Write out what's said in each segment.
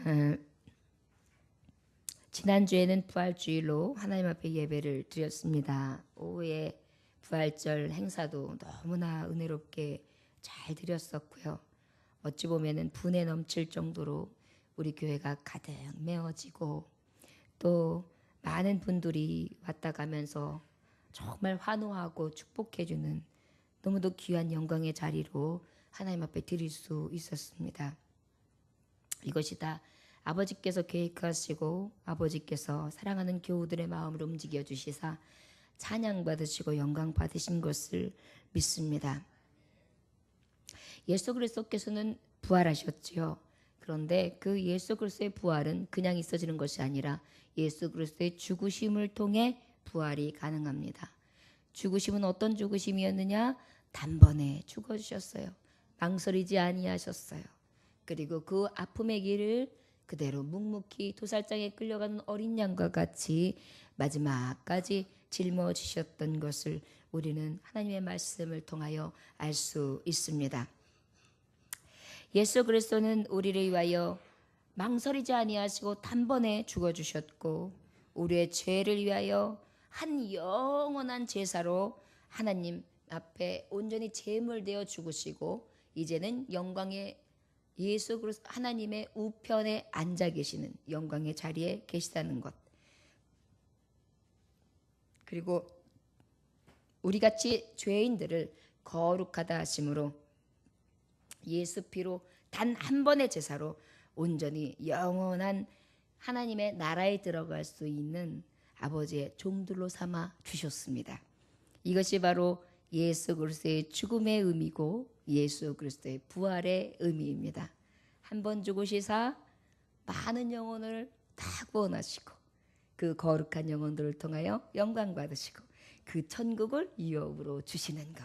어, 지난주에는 부활주일로 하나님 앞에 예배를 드렸습니다. 오후에 부활절 행사도 너무나 은혜롭게 잘 드렸었고요. 어찌 보면은 분에 넘칠 정도로 우리 교회가 가득 메워지고 또 많은 분들이 왔다 가면서 정말 환호하고 축복해주는 너무도 귀한 영광의 자리로 하나님 앞에 드릴 수 있었습니다. 이것이 다 아버지께서 계획하시고 아버지께서 사랑하는 교우들의 마음을 움직여 주시사 찬양 받으시고 영광 받으신 것을 믿습니다. 예수 그리스도께서는 부활하셨지요. 그런데 그 예수 그리스도의 부활은 그냥 있어지는 것이 아니라 예수 그리스도의 죽으심을 통해 부활이 가능합니다. 죽으심은 어떤 죽으심이었느냐? 단번에 죽어주셨어요. 망설이지 아니하셨어요. 그리고 그 아픔의 길을 그대로 묵묵히 도살장에 끌려가는 어린 양과 같이 마지막까지 짊어지셨던 것을 우리는 하나님의 말씀을 통하여 알 수 있습니다. 예수 그리스도는 우리를 위하여 망설이지 아니하시고 단번에 죽어주셨고 우리의 죄를 위하여 한 영원한 제사로 하나님 앞에 온전히 제물되어 죽으시고 이제는 영광의 예수 그리스도 하나님의 우편에 앉아 계시는 영광의 자리에 계시다는 것. 그리고 우리같이 죄인들을 거룩하다 하심으로 예수 피로 단 한 번의 제사로 온전히 영원한 하나님의 나라에 들어갈 수 있는 아버지의 종들로 삼아 주셨습니다. 이것이 바로 예수 그리스도의 죽음의 의미고 예수 그리스도의 부활의 의미입니다. 한 번 죽으시사 많은 영혼을 다 구원하시고 그 거룩한 영혼들을 통하여 영광 받으시고 그 천국을 유업으로 주시는 것.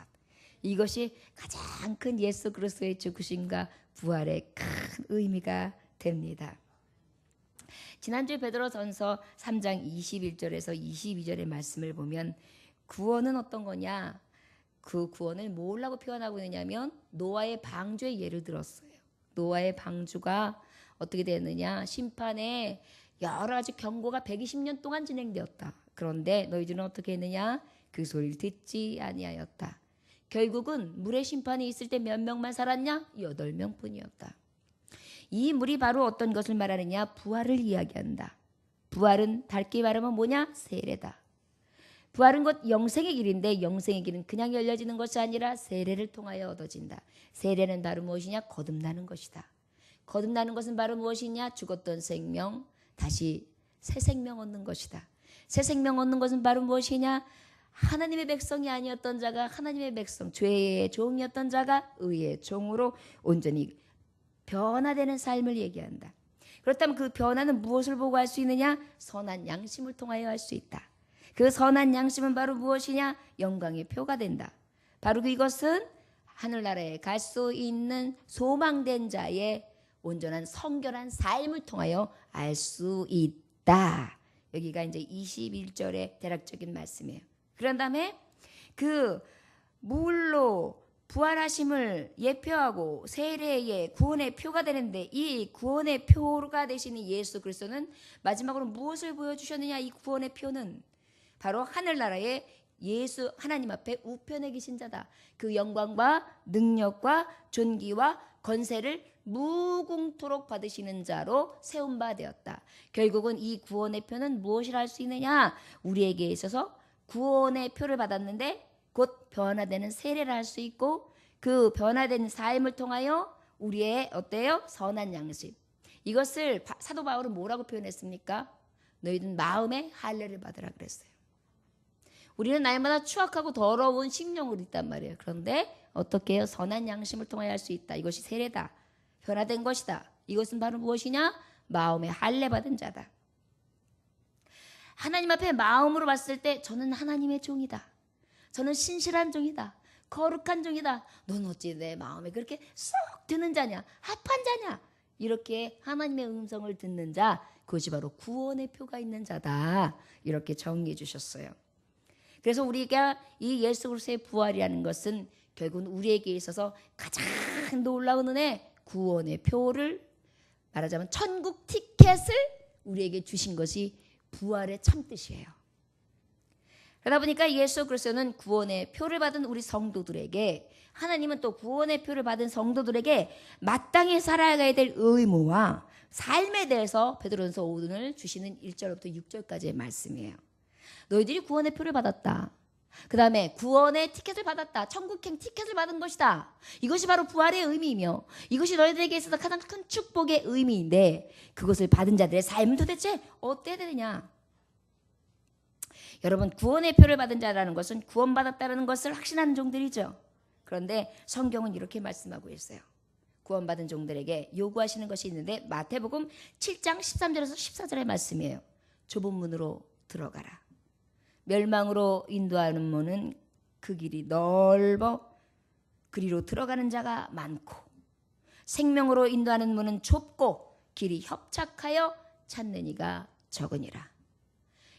이것이 가장 큰 예수 그리스도의 죽으심과 부활의 큰 의미가 됩니다. 지난주 베드로전서 3장 21절에서 22절의 말씀을 보면 구원은 어떤 거냐? 그 구원을 뭐라고 표현하고 있느냐면 노아의 방주의 예를 들었어요. 노아의 방주가 어떻게 됐느냐? 심판에 여러 가지 경고가 120년 동안 진행되었다. 그런데 너희들은 어떻게 했느냐? 그 소리를 듣지 아니하였다. 결국은 물의 심판이 있을 때 몇 명만 살았냐? 8명 뿐이었다. 이 물이 바로 어떤 것을 말하느냐? 부활을 이야기한다. 부활은 밝게 말하면 뭐냐? 세례다. 부활은 곧 영생의 길인데 영생의 길은 그냥 열려지는 것이 아니라 세례를 통하여 얻어진다. 세례는 바로 무엇이냐? 거듭나는 것이다. 거듭나는 것은 바로 무엇이냐? 죽었던 생명 다시 새 생명 얻는 것이다. 새 생명 얻는 것은 바로 무엇이냐? 하나님의 백성이 아니었던 자가 하나님의 백성, 죄의 종이었던 자가 의의 종으로 온전히 변화되는 삶을 얘기한다. 그렇다면 그 변화는 무엇을 보고 할 수 있느냐? 선한 양심을 통하여 할 수 있다. 그 선한 양심은 바로 무엇이냐? 영광의 표가 된다. 바로 이것은 하늘나라에 갈 수 있는 소망된 자의 온전한 성결한 삶을 통하여 알 수 있다. 여기가 이제 21절의 대략적인 말씀이에요. 그런 다음에 그 물로 부활하심을 예표하고 세례의 구원의 표가 되는데 이 구원의 표가 되시는 예수 그리스도는 마지막으로 무엇을 보여주셨느냐? 이 구원의 표는 바로 하늘나라의 예수 하나님 앞에 우편에 계신 자다. 그 영광과 능력과 존귀와 권세를 무궁토록 받으시는 자로 세운 바 되었다. 결국은 이 구원의 표는 무엇이라 할 수 있느냐? 우리에게 있어서 구원의 표를 받았는데 곧 변화되는 세례를 할 수 있고 그 변화된 삶을 통하여 우리의 어때요? 선한 양심. 이것을 사도 바울은 뭐라고 표현했습니까? 너희는 마음의 할례를 받으라 그랬어요. 우리는 날마다 추악하고 더러운 심령으로 있단 말이에요. 그런데 어떻게 해요? 선한 양심을 통하여 할 수 있다. 이것이 세례다. 변화된 것이다. 이것은 바로 무엇이냐? 마음의 할례 받은 자다. 하나님 앞에 마음으로 봤을 때 저는 하나님의 종이다. 저는 신실한 종이다. 거룩한 종이다. 넌 어찌 내 마음에 그렇게 쏙 드는 자냐? 합한 자냐? 이렇게 하나님의 음성을 듣는 자, 그것이 바로 구원의 표가 있는 자다. 이렇게 정의해 주셨어요. 그래서 우리가 이 예수 그리스도의 부활이라는 것은 결국은 우리에게 있어서 가장 놀라운 은혜, 구원의 표를 말하자면 천국 티켓을 우리에게 주신 것이 부활의 참뜻이에요. 그러다 보니까 예수 그리스도는 구원의 표를 받은 우리 성도들에게, 하나님은 또 구원의 표를 받은 성도들에게 마땅히 살아가야 될 의무와 삶에 대해서 베드로전서 오늘 주시는 1절부터 6절까지의 말씀이에요. 너희들이 구원의 표를 받았다. 그 다음에 구원의 티켓을 받았다. 천국행 티켓을 받은 것이다. 이것이 바로 부활의 의미이며 이것이 너희들에게 있어서 가장 큰 축복의 의미인데, 그것을 받은 자들의 삶은 도대체 어때야 되느냐? 여러분, 구원의 표를 받은 자라는 것은 구원받았다는 것을 확신하는 종들이죠. 그런데 성경은 이렇게 말씀하고 있어요. 구원받은 종들에게 요구하시는 것이 있는데, 마태복음 7장 13절에서 14절의 말씀이에요. 좁은 문으로 들어가라. 멸망으로 인도하는 문은 그 길이 넓어 그리로 들어가는 자가 많고, 생명으로 인도하는 문은 좁고 길이 협착하여 찾는 이가 적으니라.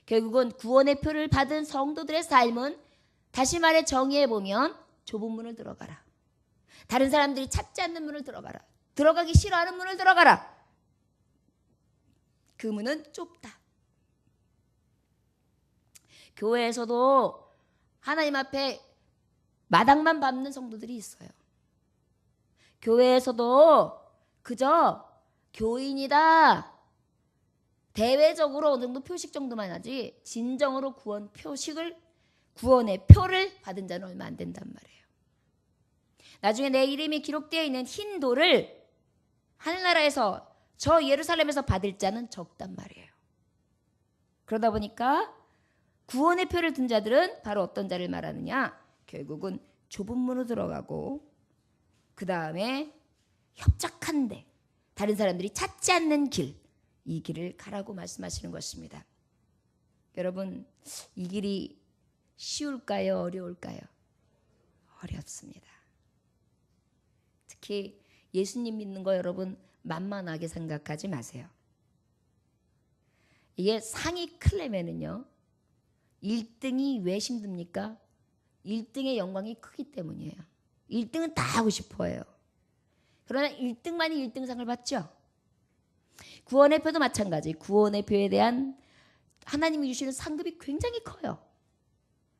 결국은 구원의 표를 받은 성도들의 삶은, 다시 말해 정의해 보면 좁은 문을 들어가라. 다른 사람들이 찾지 않는 문을 들어가라. 들어가기 싫어하는 문을 들어가라. 그 문은 좁다. 교회에서도 하나님 앞에 마당만 밟는 성도들이 있어요. 교회에서도 그저 교인이다, 대외적으로 어느 정도 표식 정도만 하지 진정으로 구원의 표를 받은 자는 얼마 안 된단 말이에요. 나중에 내 이름이 기록되어 있는 흰 돌을 하늘나라에서, 저 예루살렘에서 받을 자는 적단 말이에요. 그러다 보니까 구원의 표를 든 자들은 바로 어떤 자를 말하느냐? 결국은 좁은 문으로 들어가고, 그 다음에 협착한데 다른 사람들이 찾지 않는 길, 이 길을 가라고 말씀하시는 것입니다. 여러분, 이 길이 쉬울까요? 어려울까요? 어렵습니다. 특히 예수님 믿는 거 여러분 만만하게 생각하지 마세요. 이게 상이 크려면은요, 1등이 왜 힘듭니까? 1등의 영광이 크기 때문이에요. 1등은 다 하고 싶어해요. 그러나 1등만이 1등상을 받죠. 구원의 표도 마찬가지. 구원의 표에 대한 하나님이 주시는 상급이 굉장히 커요.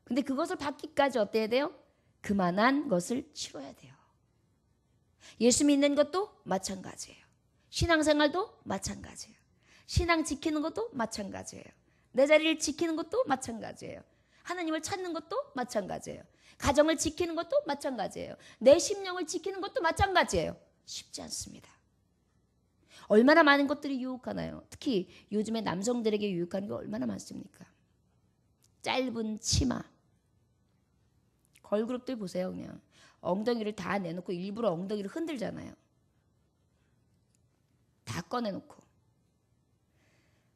근데 그것을 받기까지 어때야 돼요? 그만한 것을 치러야 돼요. 예수 믿는 것도 마찬가지예요. 신앙생활도 마찬가지예요. 신앙 지키는 것도 마찬가지예요. 내 자리를 지키는 것도 마찬가지예요. 하나님을 찾는 것도 마찬가지예요. 가정을 지키는 것도 마찬가지예요. 내 심령을 지키는 것도 마찬가지예요. 쉽지 않습니다. 얼마나 많은 것들이 유혹하나요? 특히 요즘에 남성들에게 유혹하는 게 얼마나 많습니까? 짧은 치마, 걸그룹들 보세요. 그냥 엉덩이를 다 내놓고 일부러 엉덩이를 흔들잖아요. 다 꺼내놓고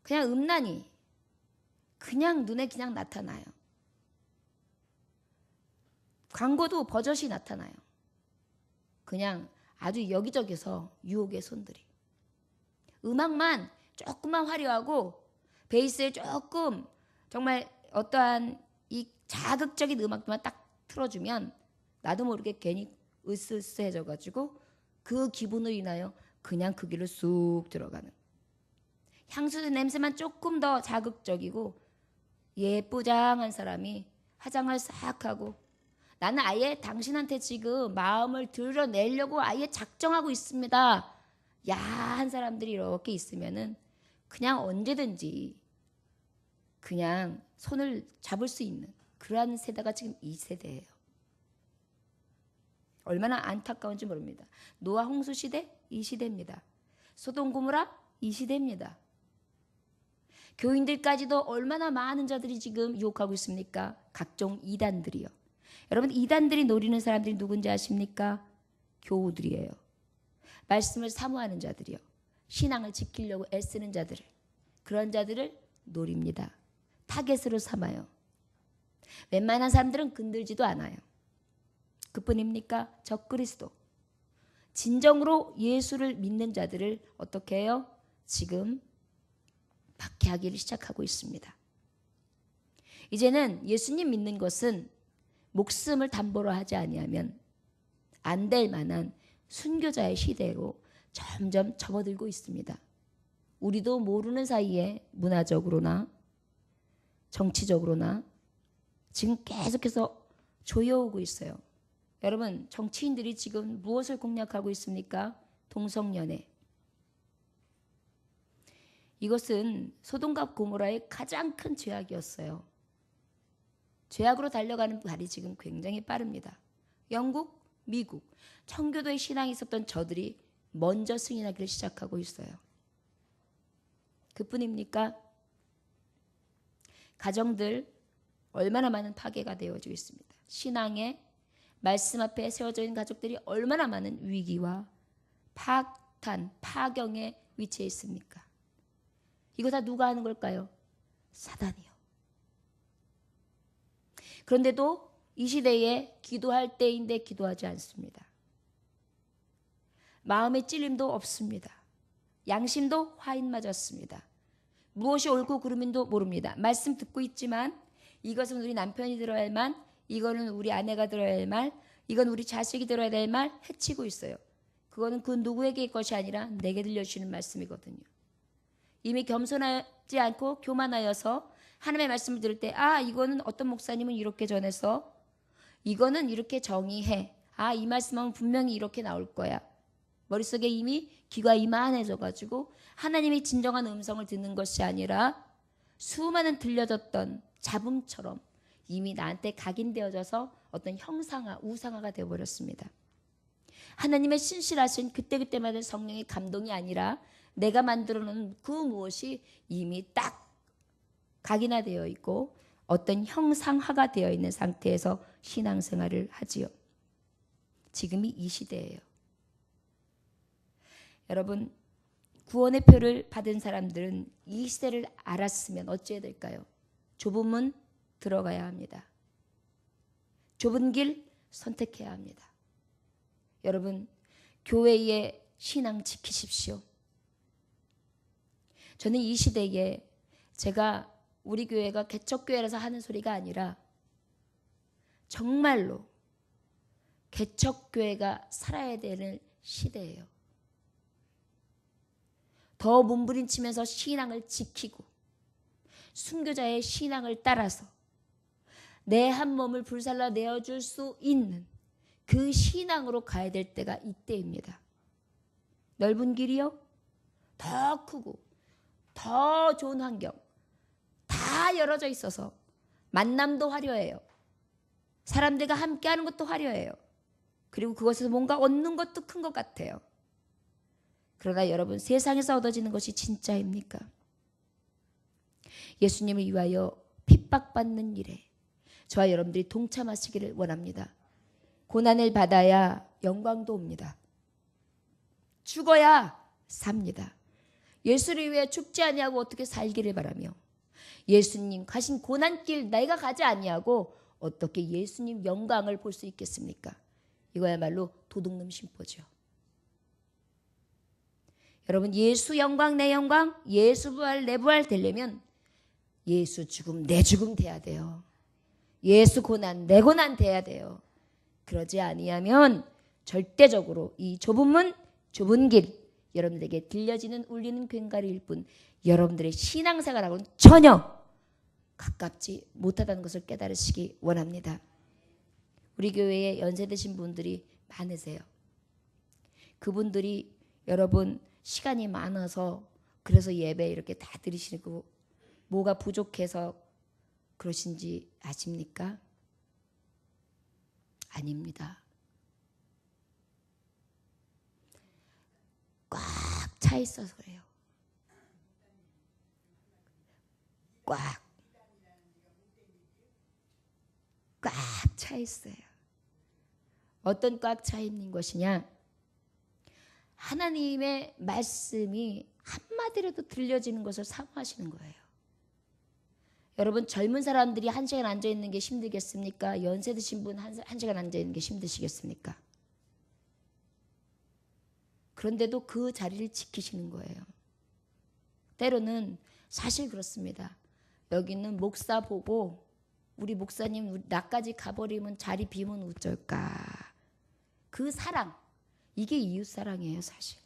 그냥 음란이 그냥 눈에 그냥 나타나요. 광고도 버젓이 나타나요. 그냥 아주 여기저기서 유혹의 손들이. 음악만 조금만 화려하고 베이스에 조금 정말 어떠한 이 자극적인 음악만 딱 틀어주면 나도 모르게 괜히 으스스해져가지고 그 기분으로 인하여 그냥 그 길을 쑥 들어가는. 향수 냄새만 조금 더 자극적이고 예쁘장한 사람이 화장을 싹 하고, 나는 아예 당신한테 지금 마음을 드러내려고 아예 작정하고 있습니다, 야한 사람들이 이렇게 있으면은 그냥 언제든지 그냥 손을 잡을 수 있는 그러한 세대가 지금 이 세대예요. 얼마나 안타까운지 모릅니다. 노아 홍수 시대 이 시대입니다. 소돔 고모라 이 시대입니다. 교인들까지도 얼마나 많은 자들이 지금 유혹하고 있습니까? 각종 이단들이요. 여러분, 이단들이 노리는 사람들이 누군지 아십니까? 교우들이에요. 말씀을 사모하는 자들이요. 신앙을 지키려고 애쓰는 자들을, 그런 자들을 노립니다. 타겟으로 삼아요. 웬만한 사람들은 건들지도 않아요. 그뿐입니까? 적그리스도. 진정으로 예수를 믿는 자들을 어떻게 해요? 지금 박해하기를 시작하고 있습니다. 이제는 예수님 믿는 것은 목숨을 담보로 하지 아니하면 안 될 만한 순교자의 시대로 점점 접어들고 있습니다. 우리도 모르는 사이에 문화적으로나 정치적으로나 지금 계속해서 조여오고 있어요. 여러분, 정치인들이 지금 무엇을 공략하고 있습니까? 동성연애. 이것은 소돔과 고모라의 가장 큰 죄악이었어요. 죄악으로 달려가는 발이 지금 굉장히 빠릅니다. 영국, 미국, 청교도의 신앙이 있었던 저들이 먼저 승인하기를 시작하고 있어요. 그뿐입니까? 가정들 얼마나 많은 파괴가 되어지고 있습니다. 신앙의 말씀 앞에 세워져 있는 가족들이 얼마나 많은 위기와 파탄, 파경에 위치해 있습니까? 이거 다 누가 하는 걸까요? 사단이요. 그런데도 이 시대에 기도할 때인데 기도하지 않습니다. 마음의 찔림도 없습니다. 양심도 화인 맞았습니다. 무엇이 옳고 그름인도 모릅니다. 말씀 듣고 있지만 이것은 우리 남편이 들어야 할 말, 이거는 우리 아내가 들어야 할 말, 이건 우리 자식이 들어야 될 말 해치고 있어요. 그거는 그 누구에게의 것이 아니라 내게 들려주시는 말씀이거든요. 이미 겸손하지 않고 교만하여서 하나님의 말씀을 들을 때 이거는 어떤 목사님은 이렇게 전해서 이거는 이렇게 정의해. 이 말씀은 분명히 이렇게 나올 거야. 머릿속에 이미 귀가 이만해져가지고 하나님의 진정한 음성을 듣는 것이 아니라 수많은 들려졌던 잡음처럼 이미 나한테 각인되어져서 어떤 형상화, 우상화가 되어버렸습니다. 하나님의 신실하신 그때그때마다 성령의 감동이 아니라 내가 만들어놓은 그 무엇이 이미 딱 각인화되어 있고 어떤 형상화가 되어 있는 상태에서 신앙생활을 하지요. 지금이 이 시대예요. 여러분, 구원의 표를 받은 사람들은 이 시대를 알았으면 어찌해야 될까요? 좁은 문 들어가야 합니다. 좁은 길 선택해야 합니다. 여러분, 교회의 신앙 지키십시오. 저는 이 시대에 제가 우리 교회가 개척교회라서 하는 소리가 아니라 정말로 개척교회가 살아야 되는 시대예요. 더 몸부림치면서 신앙을 지키고 순교자의 신앙을 따라서 내 한 몸을 불살라 내어줄 수 있는 그 신앙으로 가야 될 때가 이때입니다. 넓은 길이요, 더 크고 더 좋은 환경 다 열어져 있어서 만남도 화려해요. 사람들과 함께하는 것도 화려해요. 그리고 그것에서 뭔가 얻는 것도 큰 것 같아요. 그러나 여러분, 세상에서 얻어지는 것이 진짜입니까? 예수님을 위하여 핍박받는 일에 저와 여러분들이 동참하시기를 원합니다. 고난을 받아야 영광도 옵니다. 죽어야 삽니다. 예수를 위해 죽지 아니하고 어떻게 살기를 바라며 예수님 가신 고난길 내가 가지 아니하고 어떻게 예수님 영광을 볼 수 있겠습니까? 이거야말로 도둑놈 심보죠. 여러분, 예수 영광 내 영광, 예수 부활 내 부활 되려면 예수 죽음 내 죽음 돼야 돼요. 예수 고난 내 고난 돼야 돼요. 그러지 아니하면 절대적으로 이 좁은 문 좁은 길 여러분들에게 들려지는 울리는 괭가리일 뿐 여러분들의 신앙생활하고는 전혀 가깝지 못하다는 것을 깨달으시기 원합니다. 우리 교회에 연세드신 분들이 많으세요. 그분들이 여러분 시간이 많아서 그래서 예배 이렇게 다 드리시고 뭐가 부족해서 그러신지 아십니까? 아닙니다. 꽉 차 있어서 그래요. 꽉 차 있어요. 어떤 꽉 차 있는 것이냐? 하나님의 말씀이 한마디라도 들려지는 것을 사모하시는 거예요. 여러분, 젊은 사람들이 1시간 앉아있는 게 힘들겠습니까? 연세 드신 분 1시간 앉아있는 게 힘드시겠습니까? 그런데도 그 자리를 지키시는 거예요. 때로는 사실 그렇습니다. 여기 있는 목사 보고 우리 목사님 나까지 가버리면 자리 비면 어쩔까? 그 사랑, 이게 이웃사랑이에요. 사실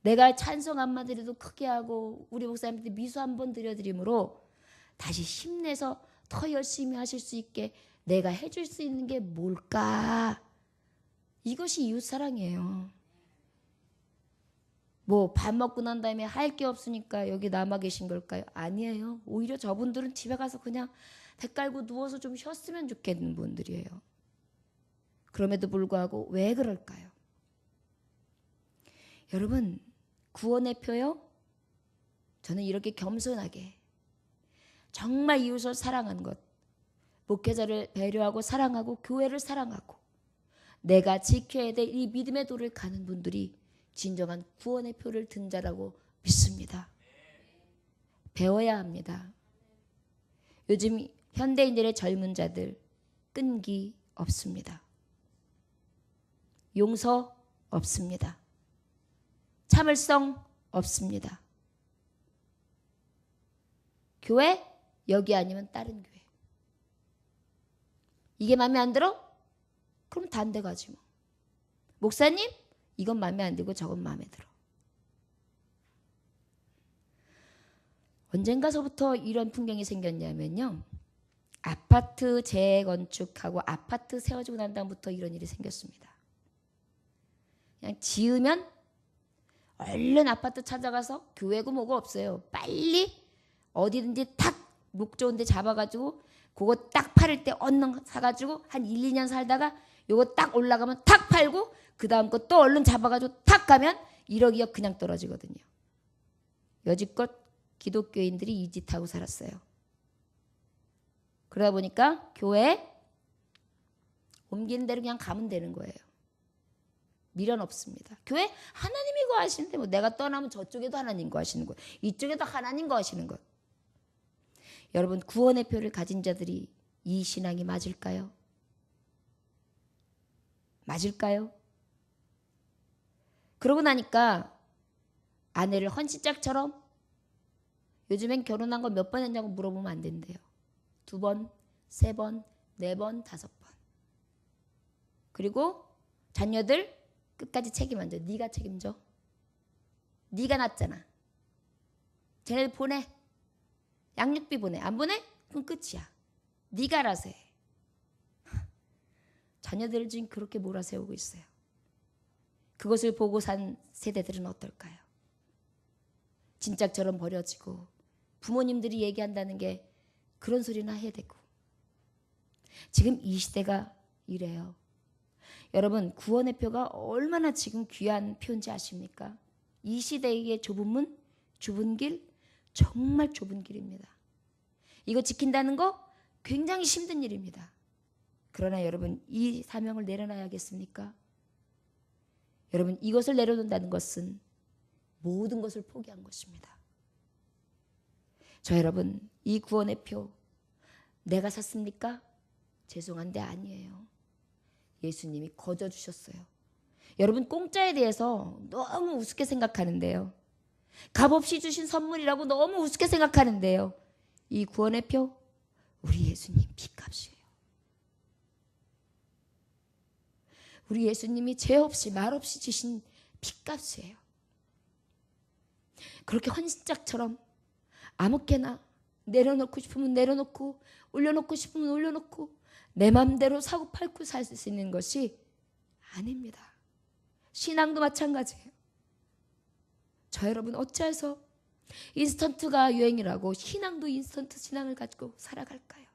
내가 찬송 한마디 드려도 크게 하고 우리 목사님한테 미소 한번 드려드림으로 다시 힘내서 더 열심히 하실 수 있게 내가 해줄 수 있는 게 뭘까? 이것이 이웃사랑이에요. 뭐 밥 먹고 난 다음에 할 게 없으니까 여기 남아 계신 걸까요? 아니에요. 오히려 저분들은 집에 가서 그냥 배 깔고 누워서 좀 쉬었으면 좋겠는 분들이에요. 그럼에도 불구하고 왜 그럴까요? 여러분, 구원의 표요? 저는 이렇게 겸손하게 정말 이웃을 사랑하는 것, 목회자를 배려하고 사랑하고 교회를 사랑하고 내가 지켜야 될 이 믿음의 도를 가는 분들이 진정한 구원의 표를 든 자라고 믿습니다. 배워야 합니다. 요즘 현대인들의 젊은 자들 끈기 없습니다. 용서 없습니다. 참을성 없습니다. 교회? 여기 아니면 다른 교회. 이게 마음에 안 들어? 그럼 다른 데 가지 뭐. 목사님? 이건 마음에 안 들고 저건 마음에 들어. 언젠가서부터 이런 풍경이 생겼냐면요. 아파트 재건축하고 아파트 세워지고 난 다음부터 이런 일이 생겼습니다. 그냥 지으면 얼른 아파트 찾아가서 교회고 뭐고 없어요. 빨리 어디든지 탁 목 좋은 데 잡아가지고 그거 딱 팔을 때 얼른 사가지고 한 1, 2년 살다가 요거 딱 올라가면 탁 팔고 그 다음 거 또 얼른 잡아가지고 탁 가면 1억 2억 그냥 떨어지거든요. 여지껏 기독교인들이 이 짓 하고 살았어요. 그러다 보니까 교회 옮기는 대로 그냥 가면 되는 거예요. 미련 없습니다. 교회 하나님이 거하시는데 뭐 내가 떠나면 저쪽에도 하나님 거하시는 거예요. 이쪽에도 하나님 거하시는 것. 여러분 구원의 표를 가진 자들이 이 신앙이 맞을까요? 맞을까요? 그러고 나니까 아내를 헌신짝처럼 요즘엔 결혼한 거 몇 번 했냐고 물어보면 안 된대요. 2번, 3번, 4번, 5번. 그리고 자녀들 끝까지 책임 안 져. 네가 책임져. 네가 낳았잖아. 쟤네들 보내. 양육비 보내. 안 보내? 그럼 끝이야. 네가 알아서 해. 자녀들을 지금 그렇게 몰아세우고 있어요. 그것을 보고 산 세대들은 어떨까요? 진짝처럼 버려지고 부모님들이 얘기한다는 게 그런 소리나 해야 되고 지금 이 시대가 이래요. 여러분 구원의 표가 얼마나 지금 귀한 표인지 아십니까? 이 시대의 좁은 문, 좁은 길, 정말 좁은 길입니다. 이거 지킨다는 거 굉장히 힘든 일입니다. 그러나 여러분 이 사명을 내려놔야겠습니까? 여러분 이것을 내려놓는다는 것은 모든 것을 포기한 것입니다. 저 여러분 이 구원의 표 내가 샀습니까? 죄송한데 아니에요. 예수님이 거저 주셨어요. 여러분 공짜에 대해서 너무 우습게 생각하는데요. 값없이 주신 선물이라고 너무 우습게 생각하는데요. 이 구원의 표 우리 예수님 피값이에요. 우리 예수님이 죄 없이 말 없이 주신 피값이에요. 그렇게 헌신짝처럼 아무렇게나 내려놓고 싶으면 내려놓고 올려놓고 싶으면 올려놓고 내 맘대로 사고 팔고 살 수 있는 것이 아닙니다. 신앙도 마찬가지예요. 저 여러분 어찌해서 인스턴트가 유행이라고 신앙도 인스턴트 신앙을 가지고 살아갈까요?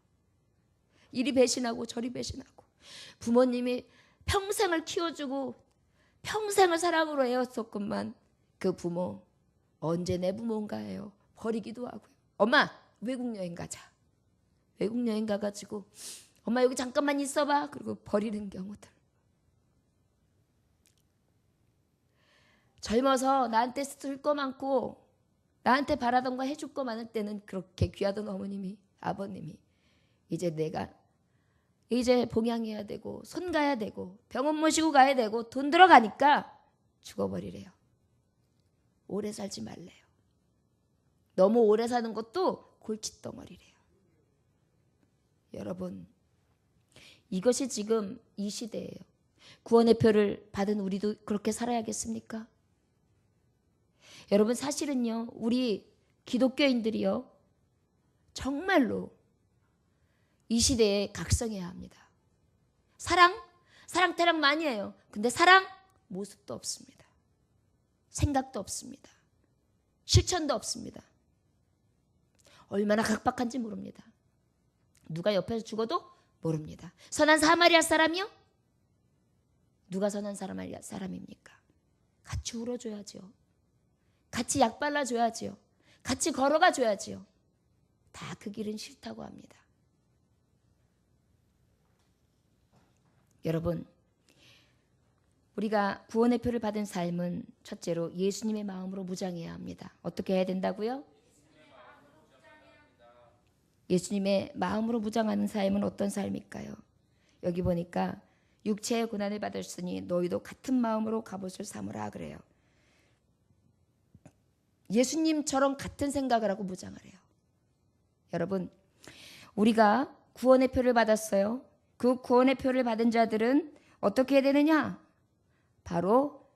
이리 배신하고 저리 배신하고 부모님이 평생을 키워주고 평생을 사랑으로 애웠었건만 그 부모 언제 내 부모인가요? 버리기도 하고요. 엄마 외국 여행 가자. 외국 여행 가가지고 엄마 여기 잠깐만 있어봐. 그리고 버리는 경우들. 젊어서 나한테 쓸 거 많고 나한테 바라던 거 해줄 거 많을 때는 그렇게 귀하던 어머님이 아버님이 이제 내가 이제 봉양해야 되고 손 가야 되고 병원 모시고 가야 되고 돈 들어가니까 죽어버리래요. 오래 살지 말래요. 너무 오래 사는 것도 골칫덩어리래요. 여러분 이것이 지금 이 시대예요. 구원의 표를 받은 우리도 그렇게 살아야겠습니까? 여러분 사실은요, 우리 기독교인들이요, 정말로 이 시대에 각성해야 합니다. 사랑 타령 많이 해요. 근데 사랑 모습도 없습니다. 생각도 없습니다. 실천도 없습니다. 얼마나 각박한지 모릅니다. 누가 옆에서 죽어도 모릅니다. 선한 사마리아 사람이요? 누가 선한 사마리아 사람입니까? 같이 울어줘야죠. 같이 약 발라줘야지요. 같이 걸어가 줘야지요. 다 그 길은 싫다고 합니다. 여러분, 우리가 구원의 표를 받은 삶은 첫째로 예수님의 마음으로 무장해야 합니다. 어떻게 해야 된다고요? 예수님의 마음으로 무장하는 삶은 어떤 삶일까요? 여기 보니까 육체의 고난을 받았으니 너희도 같은 마음으로 갑옷을 삼으라 그래요. 예수님처럼 같은 생각을 하고 무장하래요. 여러분, 우리가 구원의 표를 받았어요. 그 구원의 표를 받은 자들은 어떻게 해야 되느냐? 바로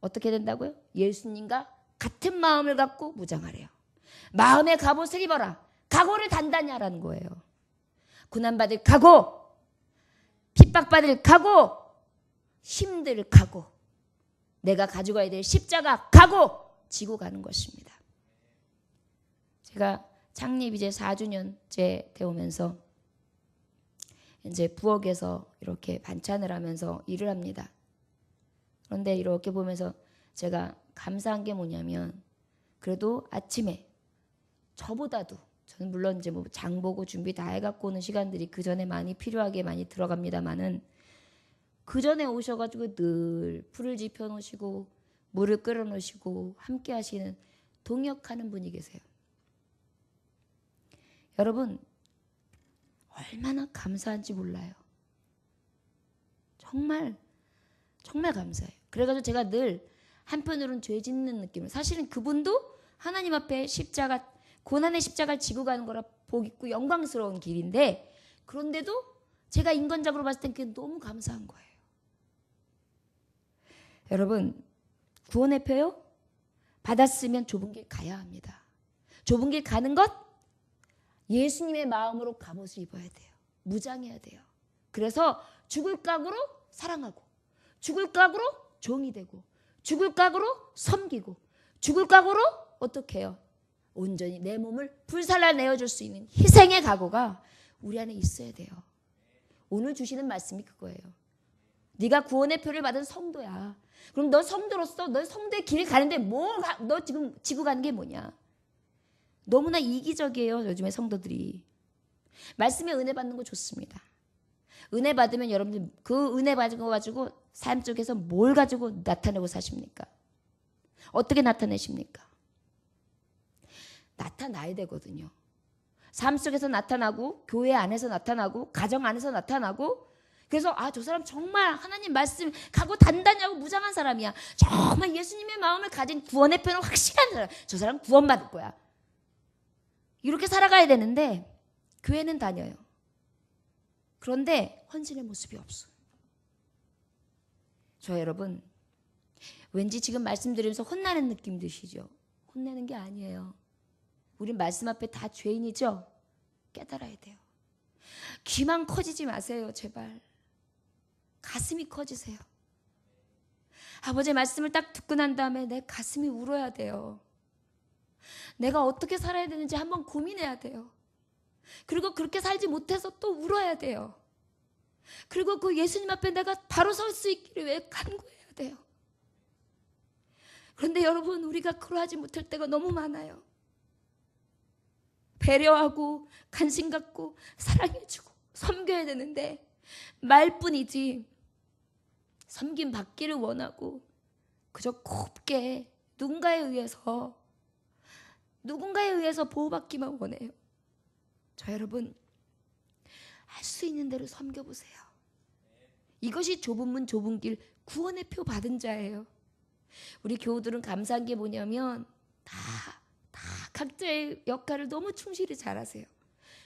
어떻게 된다고요? 예수님과 같은 마음을 갖고 무장하래요. 마음의 갑옷을 입어라. 각오를 단단히 하라는 거예요. 고난받을 각오, 핍박받을 각오, 힘들 각오, 내가 가져가야 될 십자가 각오 지고 가는 것입니다. 제가 창립 이제 4주년째 되오면서 이제 부엌에서 이렇게 반찬을 하면서 일을 합니다. 그런데 이렇게 보면서 제가 감사한 게 뭐냐면, 그래도 아침에 저보다도, 저는 물론 이제 뭐 장 보고 준비 다 해갖고 오는 시간들이 그 전에 많이 필요하게 많이 들어갑니다만은, 그 전에 오셔가지고 늘 불을 지펴 놓으시고 물을 끓여 놓으시고 함께 하시는 동역하는 분이 계세요. 여러분, 얼마나 감사한지 몰라요. 정말 감사해요. 그래가지고 제가 늘 한편으로는 죄 짓는 느낌을, 사실은 그분도 하나님 앞에 십자가, 고난의 십자가를 지고 가는 거라 복 있고 영광스러운 길인데, 그런데도 제가 인간적으로 봤을 땐 그게 너무 감사한 거예요. 여러분, 구원의 표요? 받았으면 좁은 길 가야 합니다. 좁은 길 가는 것, 예수님의 마음으로 갑옷을 입어야 돼요. 무장해야 돼요. 그래서 죽을 각오로 사랑하고, 죽을 각오로 종이 되고, 죽을 각오로 섬기고, 죽을 각오로 어떻게 해요? 온전히 내 몸을 불살라 내어줄 수 있는 희생의 각오가 우리 안에 있어야 돼요. 오늘 주시는 말씀이 그거예요. 네가 구원의 표를 받은 성도야. 그럼 너 성도로서 너 성도의 길 가는데 너 지금 지고 가는 게 뭐냐? 너무나 이기적이에요, 요즘에 성도들이. 말씀에 은혜 받는 거 좋습니다. 은혜 받으면 여러분들 그 은혜 받은 거 가지고 삶 속에서 뭘 가지고 나타내고 사십니까? 어떻게 나타내십니까? 나타나야 되거든요. 삶 속에서 나타나고, 교회 안에서 나타나고, 가정 안에서 나타나고. 그래서 저 사람 정말 하나님 말씀 가고 단단히 하고 무장한 사람이야. 정말 예수님의 마음을 가진 구원의 표는 확실한 사람. 저 사람 구원받을 거야. 이렇게 살아가야 되는데 교회는 다녀요. 그런데 헌신의 모습이 없어요. 저 여러분, 왠지 지금 말씀드리면서 혼나는 느낌 드시죠? 혼내는 게 아니에요. 우린 말씀 앞에 다 죄인이죠? 깨달아야 돼요. 귀만 커지지 마세요, 제발. 가슴이 커지세요. 아버지의 말씀을 딱 듣고 난 다음에 내 가슴이 울어야 돼요. 내가 어떻게 살아야 되는지 한번 고민해야 돼요. 그리고 그렇게 살지 못해서 또 울어야 돼요. 그리고 그 예수님 앞에 내가 바로 설 수 있기를 왜 간구해야 돼요. 그런데 여러분, 우리가 그러하지 못할 때가 너무 많아요. 배려하고 관심 갖고 사랑해주고 섬겨야 되는데 말뿐이지, 섬김 받기를 원하고 그저 곱게 누군가에 의해서 보호받기만 원해요. 저 여러분, 할 수 있는 대로 섬겨보세요. 이것이 좁은 문 좁은 길 구원의 표 받은 자예요. 우리 교우들은 감사한 게 뭐냐면 다 각자의 역할을 너무 충실히 잘하세요.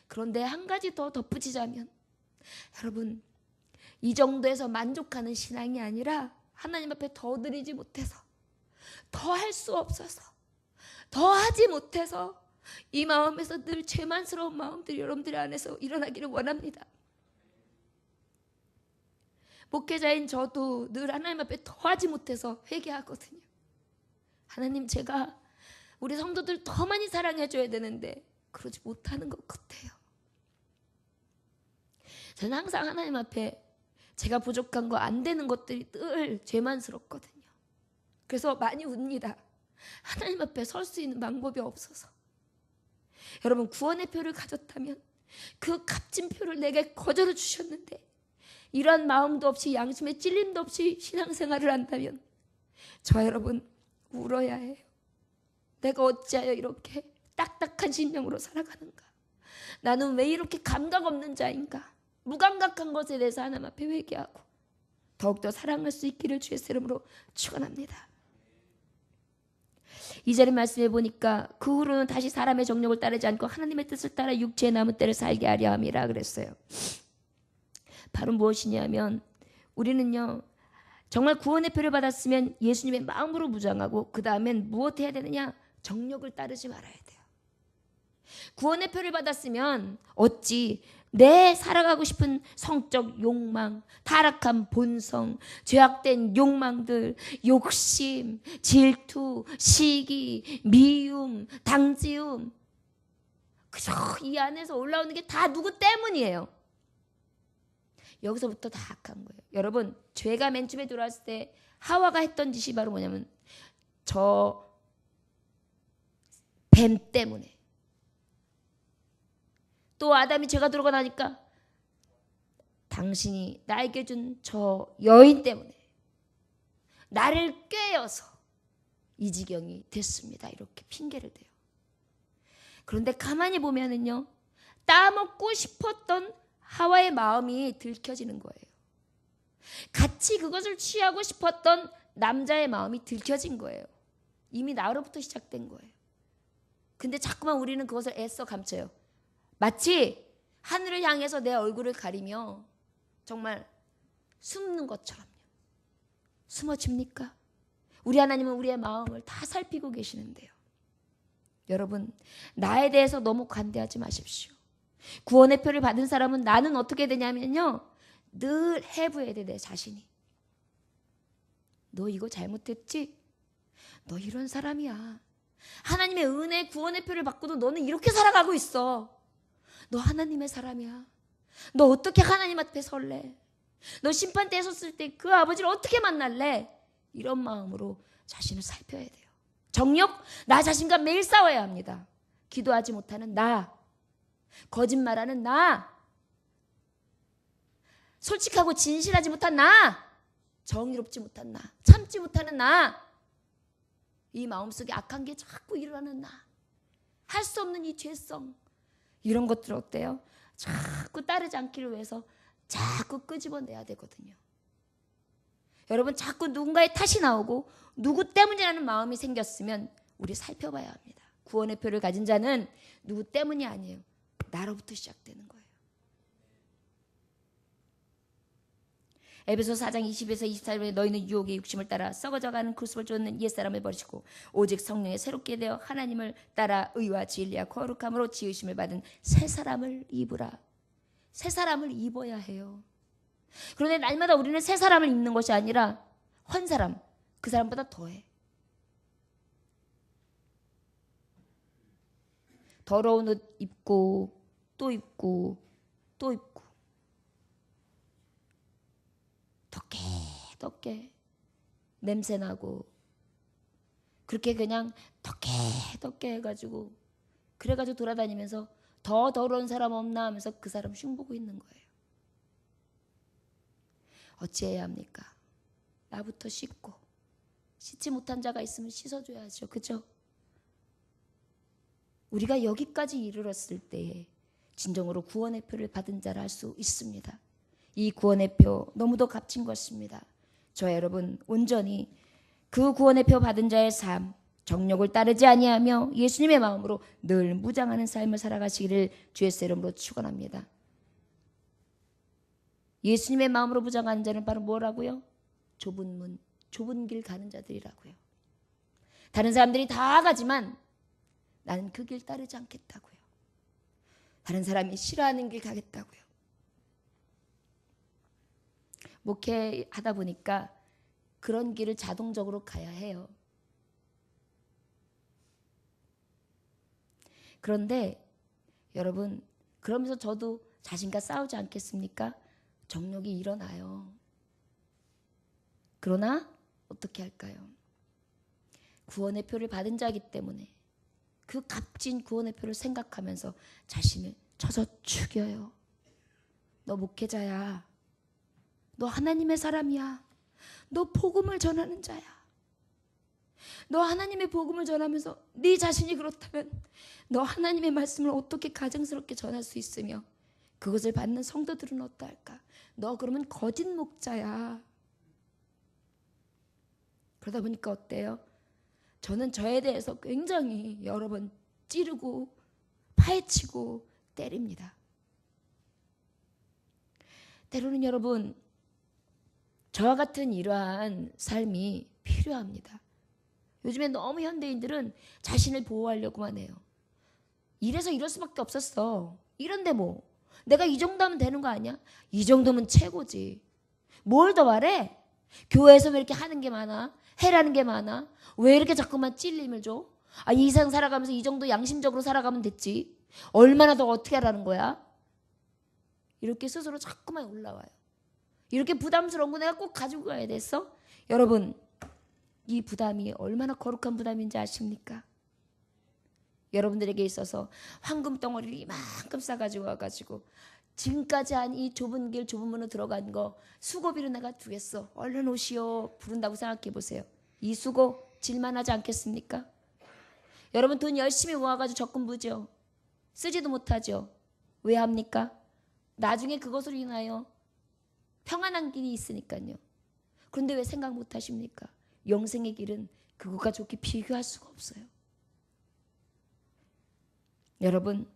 그런데 한 가지 더 덧붙이자면, 여러분, 이 정도에서 만족하는 신앙이 아니라 하나님 앞에 더 드리지 못해서, 더 할 수 없어서, 더 하지 못해서 이 마음에서 늘 죄만스러운 마음들이 여러분들 안에서 일어나기를 원합니다. 목회자인 저도 늘 하나님 앞에 더 하지 못해서 회개하거든요. 하나님, 제가 우리 성도들 더 많이 사랑해줘야 되는데 그러지 못하는 것 같아요. 저는 항상 하나님 앞에 제가 부족한 거, 안 되는 것들이 늘 죄만스럽거든요. 그래서 많이 웁니다. 하나님 앞에 설 수 있는 방법이 없어서. 여러분, 구원의 표를 가졌다면 그 값진 표를 내게 거저로 주셨는데 이러한 마음도 없이 양심의 찔림도 없이 신앙생활을 한다면 저 여러분 울어야 해요. 내가 어찌하여 이렇게 딱딱한 심령으로 살아가는가? 나는 왜 이렇게 감각 없는 자인가? 무감각한 것에 대해서 하나님 앞에 회개하고 더욱더 사랑할 수 있기를 주의 이름으로 축원합니다. 2절의 말씀에 보니까 그 후로는 다시 사람의 정욕을 따르지 않고 하나님의 뜻을 따라 육체의 남은 때를 살게 하려 함이라 그랬어요. 바로 무엇이냐면 우리는요, 정말 구원의 표를 받았으면 예수님의 마음으로 무장하고 그 다음엔 무엇 해야 되느냐? 정욕을 따르지 말아야 돼요. 구원의 표를 받았으면 어찌 내 살아가고 싶은 성적 욕망, 타락한 본성, 죄악된 욕망들, 욕심, 질투, 시기, 미움, 당지움, 그저 이 안에서 올라오는 게 다 누구 때문이에요? 여기서부터 다 악한 거예요. 여러분, 죄가 맨 처음에 들어왔을 때 하와가 했던 짓이 바로 뭐냐면 저 뱀 때문에, 또 아담이 죄가 들어가 나니까 당신이 나에게 준 저 여인 때문에 나를 꾀어서 이 지경이 됐습니다. 이렇게 핑계를 대요. 그런데 가만히 보면은요, 따먹고 싶었던 하와의 마음이 들켜지는 거예요. 같이 그것을 취하고 싶었던 남자의 마음이 들켜진 거예요. 이미 나로부터 시작된 거예요. 근데 자꾸만 우리는 그것을 애써 감춰요. 마치 하늘을 향해서 내 얼굴을 가리며 정말 숨는 것처럼요. 숨어집니까? 우리 하나님은 우리의 마음을 다 살피고 계시는데요. 여러분, 나에 대해서 너무 관대하지 마십시오. 구원의 표를 받은 사람은 나는 어떻게 되냐면요, 늘 해부해야 돼. 내 자신이. 너 이거 잘못했지? 너 이런 사람이야. 하나님의 은혜 구원의 표를 받고도 너는 이렇게 살아가고 있어. 너 하나님의 사람이야. 너 어떻게 하나님 앞에 설래? 너 심판대에 섰을 때 그 아버지를 어떻게 만날래? 이런 마음으로 자신을 살펴야 돼요. 정욕, 나 자신과 매일 싸워야 합니다. 기도하지 못하는 나, 거짓말하는 나, 솔직하고 진실하지 못한 나, 정의롭지 못한 나, 참지 못하는 나, 이 마음속에 악한 게 자꾸 일어나는 나, 할 수 없는 이 죄성, 이런 것들 어때요? 자꾸 따르지 않기를 위해서 자꾸 끄집어내야 되거든요. 여러분, 자꾸 누군가의 탓이 나오고 누구 때문이라는 마음이 생겼으면 우리 살펴봐야 합니다. 구원의 표를 가진 자는 누구 때문이 아니에요. 나로부터 시작되는 거예요. 에베소 4장 20에서 24절에 너희는 유혹의 욕심을 따라 썩어져가는 그릇을 쫓는 옛사람을 버리시고 오직 성령에 새롭게 되어 하나님을 따라 의와 진리와 거룩함으로 지으심을 받은 새 사람을 입으라. 새 사람을 입어야 해요. 그런데 날마다 우리는 새 사람을 입는 것이 아니라 한 사람, 그 사람보다 더해. 더러운 옷 입고 또 입고 또 입고 덕게 냄새나고 그렇게 그냥 덕게 해가지고 그래가지고 돌아다니면서 더 더러운 사람 없나 하면서 그 사람 흉보고 있는 거예요. 어찌해야 합니까? 나부터 씻고, 씻지 못한 자가 있으면 씻어줘야죠. 그죠? 우리가 여기까지 이르렀을 때에 진정으로 구원의 표를 받은 자라 할 수 있습니다. 이 구원의 표 너무도 값진 것입니다. 저 여러분, 온전히 그 구원의 표 받은 자의 삶, 정욕을 따르지 아니하며 예수님의 마음으로 늘 무장하는 삶을 살아가시기를 주의 이름으로 축원합니다. 예수님의 마음으로 무장하는 자는 바로 뭐라고요? 좁은 문, 좁은 길 가는 자들이라고요. 다른 사람들이 다 가지만 나는 그 길 따르지 않겠다고요. 다른 사람이 싫어하는 길 가겠다고요. 목회하다 보니까 그런 길을 자동적으로 가야 해요. 그런데 여러분, 그러면서 저도 자신과 싸우지 않겠습니까? 정욕이 일어나요. 그러나 어떻게 할까요? 구원의 표를 받은 자이기 때문에 그 값진 구원의 표를 생각하면서 자신을 쳐서 죽여요. 너 목회자야. 너 하나님의 사람이야. 너 복음을 전하는 자야. 너 하나님의 복음을 전하면서 네 자신이 그렇다면 너 하나님의 말씀을 어떻게 가증스럽게 전할 수 있으며 그것을 받는 성도들은 어떠할까? 너 그러면 거짓 목자야. 그러다 보니까 어때요? 저는 저에 대해서 굉장히 여러 번 찌르고 파헤치고 때립니다. 때로는 여러분, 저와 같은 이러한 삶이 필요합니다. 요즘에 너무 현대인들은 자신을 보호하려고만 해요. 이래서 이럴 수밖에 없었어. 이런데 뭐 내가 이 정도 하면 되는 거 아니야? 이 정도면 최고지. 뭘 더 바래? 교회에서 왜 이렇게 하는 게 많아? 해라는 게 많아? 왜 이렇게 자꾸만 찔림을 줘? 이 이상 살아가면서 이 정도 양심적으로 살아가면 됐지. 얼마나 더 어떻게 하라는 거야? 이렇게 스스로 자꾸만 올라와요. 이렇게 부담스러운 거 내가 꼭 가지고 가야 됐어? 여러분, 이 부담이 얼마나 거룩한 부담인지 아십니까? 여러분들에게 있어서 황금 덩어리를 이만큼 싸가지고 와가지고 지금까지 한 이 좁은 길 좁은 문으로 들어간 거 수고비로 내가 두겠어. 얼른 오시오. 부른다고 생각해 보세요. 이 수고 질만하지 않겠습니까? 여러분 돈 열심히 모아가지고 적금 부죠. 쓰지도 못하죠. 왜 합니까? 나중에 그것으로 인하여 평안한 길이 있으니까요. 그런데 왜 생각 못하십니까? 영생의 길은 그것과 좋게 비교할 수가 없어요. 여러분,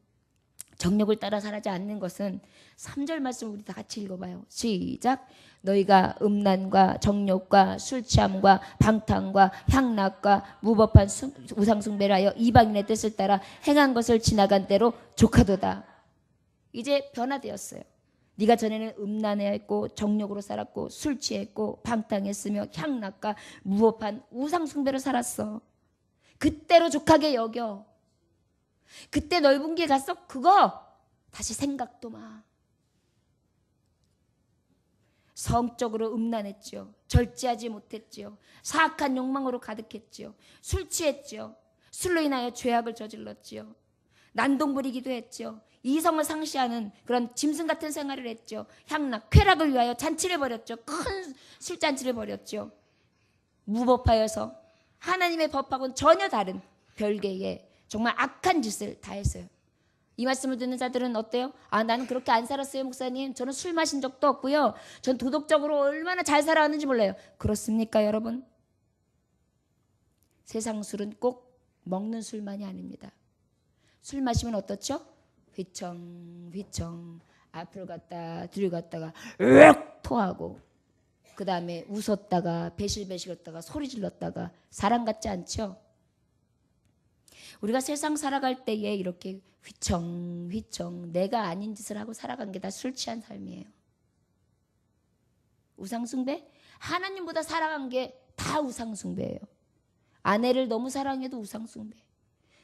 정욕을 따라 살지 않는 것은 3절 말씀 우리 다 같이 읽어봐요. 시작. 너희가 음란과 정욕과 술취함과 방탕과 향락과 무법한 우상숭배를 하여 이방인의 뜻을 따라 행한 것을 지나간 대로 족하도다. 이제 변화되었어요. 네가 전에는 음란해했고 정욕으로 살았고 술 취했고 방탕했으며 향락과 무법한 우상숭배로 살았어. 그때로 족하게 여겨. 그때 넓은 길 갔어? 그거 다시 생각도 마. 성적으로 음란했죠. 절제하지 못했죠. 사악한 욕망으로 가득했죠. 술 취했죠. 술로 인하여 죄악을 저질렀죠. 난동 부리기도 했죠. 이성을 상실하는 그런 짐승 같은 생활을 했죠. 향락, 쾌락을 위하여 잔치를 벌였죠. 큰 술잔치를 벌였죠. 무법하여서 하나님의 법하고는 전혀 다른 별개의 정말 악한 짓을 다 했어요. 이 말씀을 듣는 자들은 어때요? 나는 그렇게 안 살았어요, 목사님. 저는 술 마신 적도 없고요. 전 도덕적으로 얼마나 잘 살아왔는지 몰라요. 그렇습니까, 여러분? 세상 술은 꼭 먹는 술만이 아닙니다. 술 마시면 어떻죠? 휘청휘청 앞으로 갔다 뒤로 갔다가 으악 토하고 그 다음에 웃었다가 배실배실했다가 소리 질렀다가 사람 같지 않죠? 우리가 세상 살아갈 때에 이렇게 휘청휘청 내가 아닌 짓을 하고 살아간 게 다 술 취한 삶이에요. 우상숭배? 하나님보다 살아간 게 다 우상숭배예요. 아내를 너무 사랑해도 우상숭배.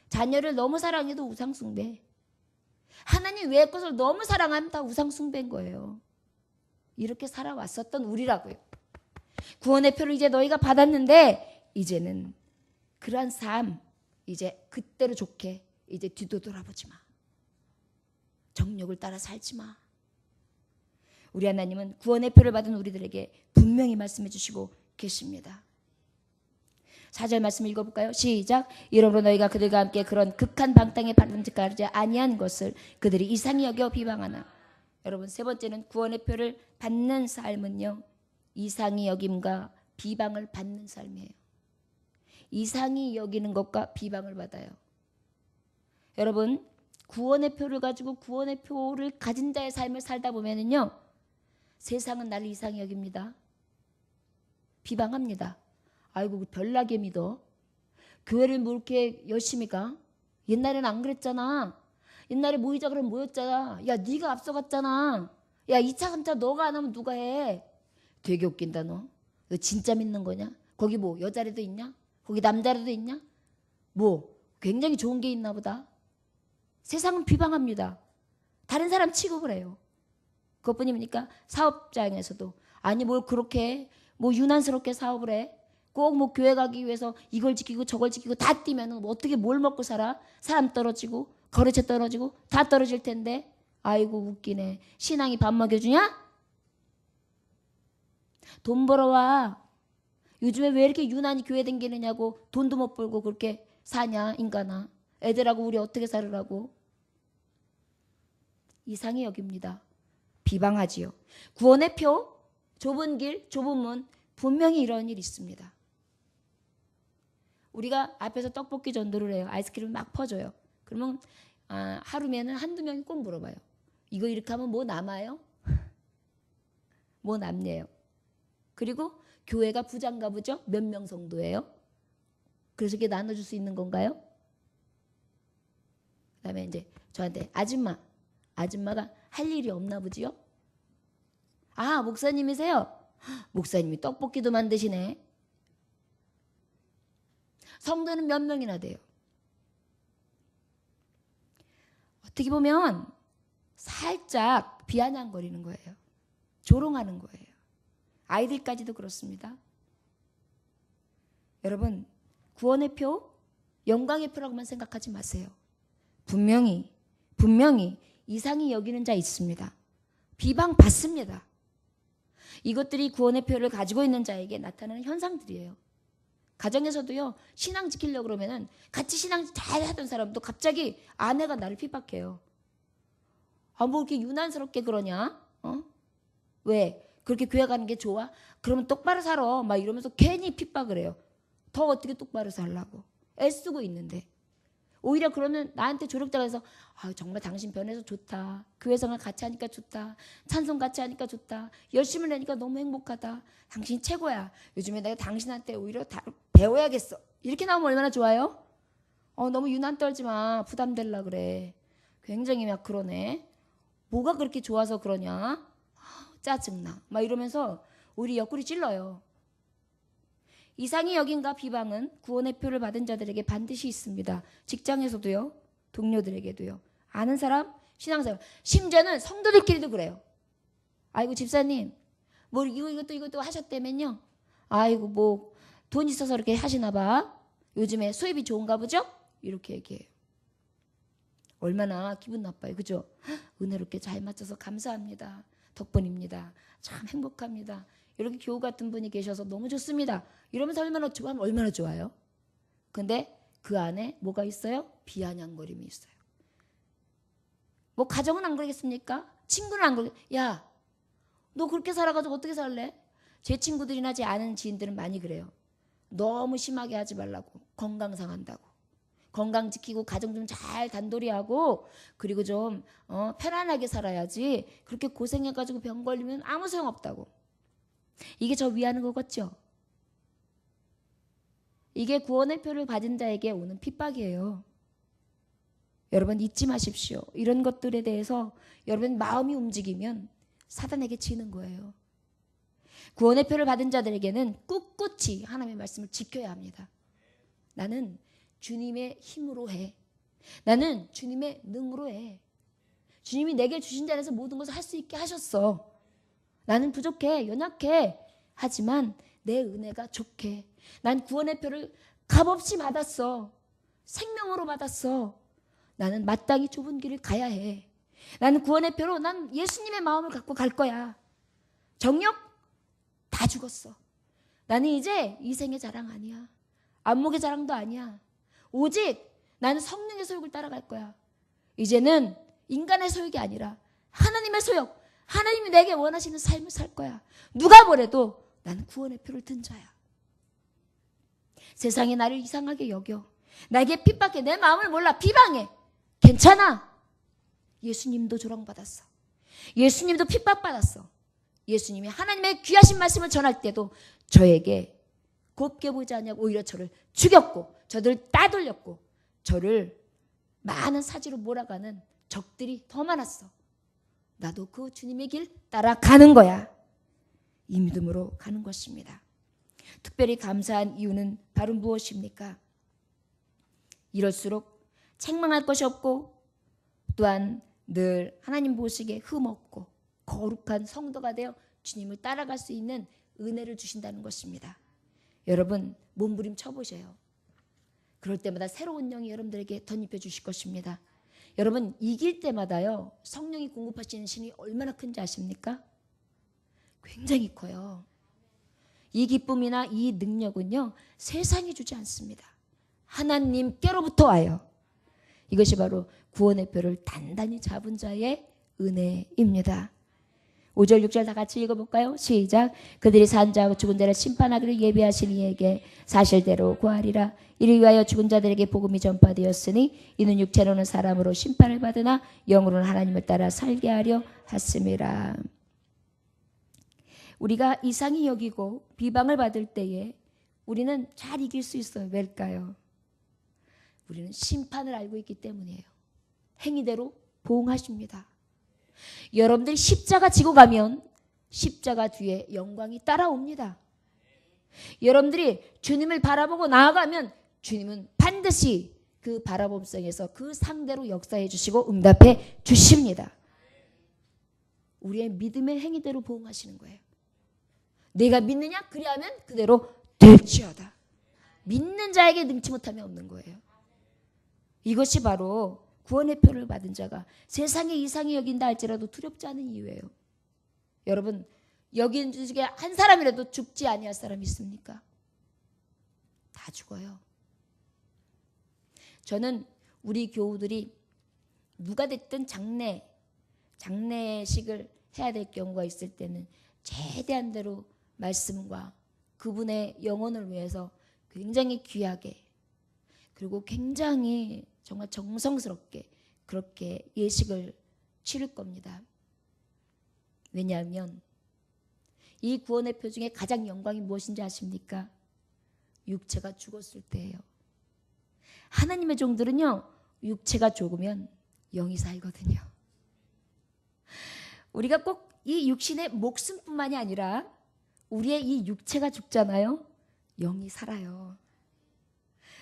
자녀를 너무 사랑해도 우상숭배. 하나님 외의 것을 너무 사랑하면 다 우상숭배인 거예요. 이렇게 살아왔었던 우리라고요. 구원의 표를 이제 너희가 받았는데 이제는 그러한 삶 이제 그때로 좋게 이제 뒤도 돌아보지 마. 정욕을 따라 살지 마. 우리 하나님은 구원의 표를 받은 우리들에게 분명히 말씀해 주시고 계십니다. 4절 말씀 읽어볼까요? 시작. 이러므로 너희가 그들과 함께 그런 극한 방탕에 바람직하지 아니한 것을 그들이 이상히 여겨 비방하나. 여러분 세 번째는 구원의 표를 받는 삶은요. 이상히 여김과 비방을 받는 삶이에요. 이상히 여기는 것과 비방을 받아요. 여러분 구원의 표를 가지고 구원의 표를 가진 자의 삶을 살다 보면은요. 세상은 나를 이상히 여깁니다. 비방합니다. 아이고 별나게 믿어. 교회를 뭐 이렇게 열심히 가? 옛날에는 안 그랬잖아. 옛날에 모이자 그러면 모였잖아. 야, 네가 앞서갔잖아. 야, 2차 3차 너가 안 하면 누가 해. 되게 웃긴다 너. 너 진짜 믿는 거냐? 거기 뭐 여자라도 있냐? 거기 남자라도 있냐? 뭐 굉장히 좋은 게 있나 보다. 세상은 비방합니다. 다른 사람 취급을 해요. 그것뿐입니까? 사업장에서도 아니 뭘 그렇게 뭐 유난스럽게 사업을 해. 꼭 뭐 교회 가기 위해서 이걸 지키고 저걸 지키고 다 뛰면은 뭐 어떻게 뭘 먹고 살아? 사람 떨어지고 거래처 떨어지고 다 떨어질 텐데. 아이고 웃기네. 신앙이 밥 먹여주냐? 돈 벌어와. 요즘에 왜 이렇게 유난히 교회 댕기느냐고. 돈도 못 벌고 그렇게 사냐 인간아. 애들하고 우리 어떻게 살으라고. 이상히 여깁니다. 비방하지요. 구원의 표, 좁은 길, 좁은 문, 분명히 이런 일이 있습니다. 우리가 앞에서 떡볶이 전도를 해요. 아이스크림을 막 퍼줘요. 그러면 하루면은 한두 명이 꼭 물어봐요. 이거 이렇게 하면 뭐 남아요? 뭐 남네요. 그리고 교회가 부자인가 보죠? 몇 명 성도예요? 그래서 이게 나눠줄 수 있는 건가요? 그 다음에 이제 저한테 아줌마가 할 일이 없나 보지요? 아, 목사님이세요? 목사님이 떡볶이도 만드시네. 성도는 몇 명이나 돼요? 어떻게 보면 살짝 비아냥거리는 거예요. 조롱하는 거예요. 아이들까지도 그렇습니다. 여러분, 구원의 표, 영광의 표라고만 생각하지 마세요. 분명히 이상히 여기는 자 있습니다. 비방받습니다. 이것들이 구원의 표를 가지고 있는 자에게 나타나는 현상들이에요. 가정에서도요, 신앙 지키려고 그러면은 같이 신앙 잘 하던 사람도 갑자기 아내가 나를 핍박해요. 아, 뭐 이렇게 유난스럽게 그러냐? 왜? 그렇게 교회 가는 게 좋아? 그러면 똑바로 살아. 막 이러면서 괜히 핍박을 해요. 더 어떻게 똑바로 살라고. 애쓰고 있는데. 오히려 그러면 나한테 조력자가 해서 아, 정말 당신 변해서 좋다. 교회 생활 같이 하니까 좋다. 찬송 같이 하니까 좋다. 열심을 내니까 너무 행복하다. 당신이 최고야. 요즘에 내가 당신한테 오히려 배워야겠어. 이렇게 나오면 얼마나 좋아요? 너무 유난 떨지 마. 부담될라 그래. 굉장히 막 그러네. 뭐가 그렇게 좋아서 그러냐? 짜증나. 막 이러면서 우리 옆구리 찔러요. 이상히 여긴가 비방은 구원의 표를 받은 자들에게 반드시 있습니다. 직장에서도요. 동료들에게도요. 아는 사람, 신앙생활. 심지어는 성도들끼리도 그래요. 아이고 집사님 뭐 이것도 하셨다면요. 아이고 뭐 돈 있어서 이렇게 하시나 봐. 요즘에 수입이 좋은가 보죠? 이렇게 얘기해요. 얼마나 기분 나빠요. 그죠? 은혜롭게 잘 맞춰서 감사합니다. 덕분입니다. 참 행복합니다. 이렇게 교우 같은 분이 계셔서 너무 좋습니다. 이러면서 얼마나 좋아요. 근데 그 안에 뭐가 있어요? 비아냥거림이 있어요. 뭐 가정은 안 그러겠습니까? 친구는 안 그러겠. 야, 너 그렇게 살아가지고 어떻게 살래? 제 친구들이나 제 아는 지인들은 많이 그래요. 너무 심하게 하지 말라고. 건강 상한다고. 건강 지키고 가정 좀 잘 단돌이하고 그리고 좀 편안하게 살아야지. 그렇게 고생해가지고 병 걸리면 아무 소용없다고. 이게 저 위하는 거겠죠? 이게 구원의 표를 받은 자에게 오는 핍박이에요. 여러분 잊지 마십시오. 이런 것들에 대해서 여러분 마음이 움직이면 사단에게 지는 거예요. 구원의 표를 받은 자들에게는 꿋꿋이 하나님의 말씀을 지켜야 합니다. 나는 주님의 힘으로 해. 나는 주님의 능으로 해. 주님이 내게 주신 자리에서 모든 것을 할 수 있게 하셨어. 나는 부족해, 연약해. 하지만 내 은혜가 좋게. 난 구원의 표를 값없이 받았어. 생명으로 받았어. 나는 마땅히 좁은 길을 가야 해. 나는 구원의 표로 난 예수님의 마음을 갖고 갈 거야. 정욕 다 죽었어. 나는 이제 이생의 자랑 아니야. 안목의 자랑도 아니야. 오직 나는 성령의 소욕을 따라갈 거야. 이제는 인간의 소욕이 아니라 하나님의 소욕. 하나님이 내게 원하시는 삶을 살 거야. 누가 뭐래도 나는 구원의 표를 든 자야. 세상이 나를 이상하게 여겨. 나에게 핍박해. 내 마음을 몰라. 비방해. 괜찮아. 예수님도 조롱받았어. 예수님도 핍박받았어. 예수님이 하나님의 귀하신 말씀을 전할 때도 저에게 곱게 보지 않냐고 오히려 저를 죽였고 저를 따돌렸고 저를 많은 사지로 몰아가는 적들이 더 많았어. 나도 그 주님의 길 따라가는 거야. 이 믿음으로 가는 것입니다. 특별히 감사한 이유는 바로 무엇입니까? 이럴수록 책망할 것이 없고 또한 늘 하나님 보시기에 흠없고 거룩한 성도가 되어 주님을 따라갈 수 있는 은혜를 주신다는 것입니다. 여러분 몸부림 쳐보세요. 그럴 때마다 새로운 영이 여러분들에게 덧입혀 주실 것입니다. 여러분 이길 때마다요 성령이 공급하시는 신이 얼마나 큰지 아십니까? 굉장히 커요. 이 기쁨이나 이 능력은요 세상이 주지 않습니다. 하나님께로부터 와요. 이것이 바로 구원의 표를 단단히 잡은 자의 은혜입니다. 5절 6절 다 같이 읽어볼까요? 시작. 그들이 산 자하고 죽은 자를 심판하기를 예비하신 이에게 사실대로 구하리라. 이를 위하여 죽은 자들에게 복음이 전파되었으니 이는 육체로는 사람으로 심판을 받으나 영으로는 하나님을 따라 살게 하려 하심이라. 우리가 이상히 여기고 비방을 받을 때에 우리는 잘 이길 수 있어요. 왜일까요? 우리는 심판을 알고 있기 때문이에요. 행위대로 보응하십니다. 여러분들이 십자가 지고 가면 십자가 뒤에 영광이 따라옵니다. 여러분들이 주님을 바라보고 나아가면 주님은 반드시 그 바라봄성에서 그 상대로 역사해 주시고 응답해 주십니다. 우리의 믿음의 행위대로 보응하시는 거예요. 내가 믿느냐? 그리하면 그대로 될지어다. 믿는 자에게 능치 못함이 없는 거예요. 이것이 바로 구원의 표를 받은 자가 세상에 이상히 여긴다 할지라도 두렵지 않은 이유예요. 여러분 여기 중에 한 사람이라도 죽지 아니할 사람이 있습니까? 다 죽어요. 저는 우리 교우들이 누가 됐든 장례식을 해야 될 경우가 있을 때는 최대한대로 말씀과 그분의 영혼을 위해서 굉장히 귀하게 그리고 굉장히 정말 정성스럽게 그렇게 예식을 치를 겁니다. 왜냐하면 이 구원의 표 중에 가장 영광이 무엇인지 아십니까? 육체가 죽었을 때예요. 하나님의 종들은요 육체가 죽으면 영이 살거든요. 우리가 꼭 이 육신의 목숨뿐만이 아니라 우리의 이 육체가 죽잖아요. 영이 살아요.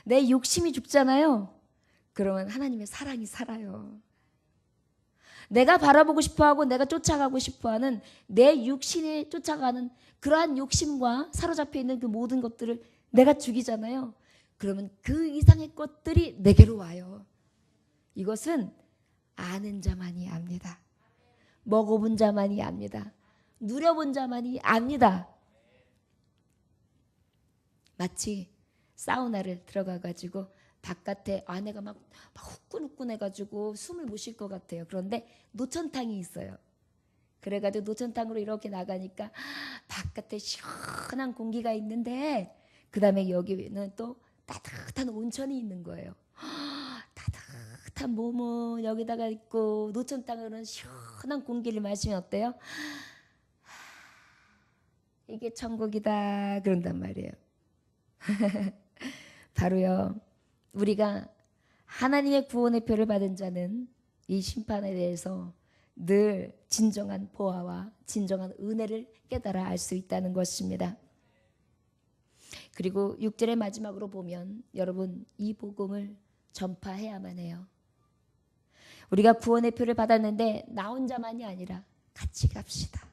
내 욕심이 죽잖아요. 그러면 하나님의 사랑이 살아요. 내가 바라보고 싶어하고 내가 쫓아가고 싶어하는 내 육신이 쫓아가는 그러한 욕심과 사로잡혀 있는 그 모든 것들을 내가 죽이잖아요. 그러면 그 이상의 것들이 내게로 와요. 이것은 아는 자만이 압니다. 먹어본 자만이 압니다. 누려본 자만이 압니다. 마치 사우나를 들어가가지고 바깥에 안에가 막 후끈후끈해가지고 숨을 못 쉴 것 같아요. 그런데 노천탕이 있어요. 그래가지고 노천탕으로 이렇게 나가니까 바깥에 시원한 공기가 있는데 그 다음에 여기는 또 따뜻한 온천이 있는 거예요. 따뜻한 몸은 여기다가 있고 노천탕으로는 시원한 공기를 마시면 어때요? 이게 천국이다 그런단 말이에요. 바로요. 우리가 하나님의 구원의 표를 받은 자는 이 심판에 대해서 늘 진정한 보아와 진정한 은혜를 깨달아 알 수 있다는 것입니다. 그리고 6절의 마지막으로 보면 여러분 이 복음을 전파해야만 해요. 우리가 구원의 표를 받았는데 나 혼자만이 아니라 같이 갑시다.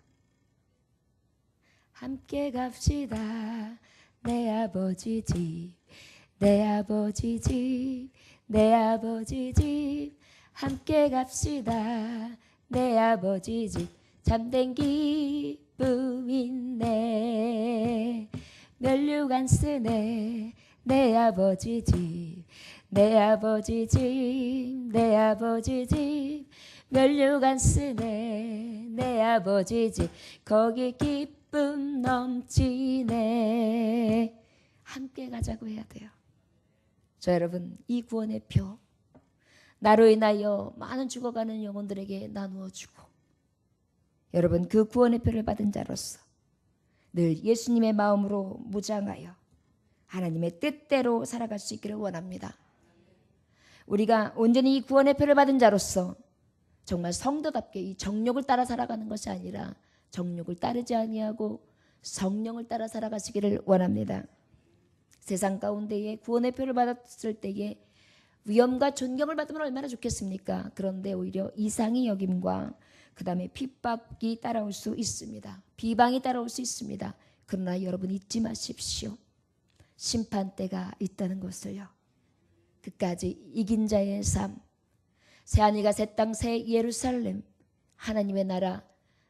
함께 갑시다. 내 아버지 집, 내 아버지 집, 내 아버지 집, 함께 갑시다. 내 아버지 집, 참된 기쁨 있네. 면류관 쓰네. 내 아버지 집, 내 아버지 집, 내 아버지 집, 면류관 쓰네. 내 아버지 집, 거기 기쁨 넘치네. 함께 가자고 해야 돼요. 저 여러분 이 구원의 표 나로 인하여 많은 죽어가는 영혼들에게 나누어 주고 여러분 그 구원의 표를 받은 자로서 늘 예수님의 마음으로 무장하여 하나님의 뜻대로 살아갈 수 있기를 원합니다. 우리가 온전히 이 구원의 표를 받은 자로서 정말 성도답게 이 정욕을 따라 살아가는 것이 아니라 정욕을 따르지 아니하고 성령을 따라 살아가시기를 원합니다. 세상 가운데에 구원의 표를 받았을 때에 위엄과 존경을 받으면 얼마나 좋겠습니까? 그런데 오히려 이상의 여김과 그 다음에 핍박이 따라올 수 있습니다. 비방이 따라올 수 있습니다. 그러나 여러분 잊지 마십시오. 심판대가 있다는 것을요. 그까지 이긴 자의 삶, 새하늘과 새 땅 새 예루살렘, 하나님의 나라,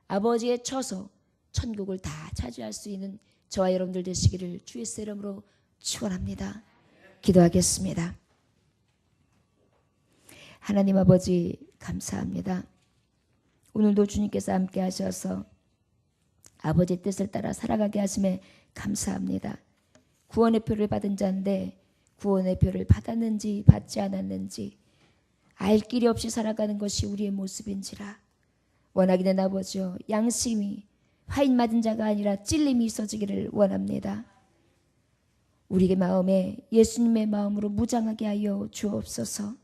아버지의 처소, 천국을 다 차지할 수 있는 저와 여러분들 되시기를 주의 이름으로 축원합니다. 기도하겠습니다. 하나님 아버지 감사합니다. 오늘도 주님께서 함께 하셔서 아버지의 뜻을 따라 살아가게 하심에 감사합니다. 구원의 표를 받은 자인데 구원의 표를 받았는지 받지 않았는지 알 길이 없이 살아가는 것이 우리의 모습인지라 원하기는 아버지여 양심이 화인 맞은 자가 아니라 찔림이 있어지기를 원합니다. 우리의 마음에 예수님의 마음으로 무장하게 하여 주옵소서.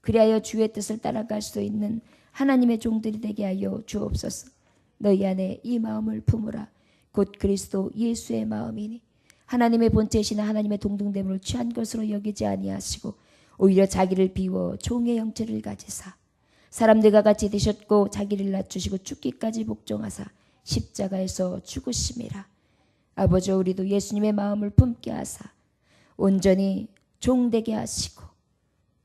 그리하여 주의 뜻을 따라갈 수 있는 하나님의 종들이 되게 하여 주옵소서. 너희 안에 이 마음을 품으라. 곧 그리스도 예수의 마음이니 하나님의 본체이신 하나님의 동등됨을 취한 것으로 여기지 아니하시고 오히려 자기를 비워 종의 형체를 가지사 사람들과 같이 되셨고 자기를 낮추시고 죽기까지 복종하사 십자가에서 죽으심이라. 아버지 우리도 예수님의 마음을 품게 하사 온전히 종되게 하시고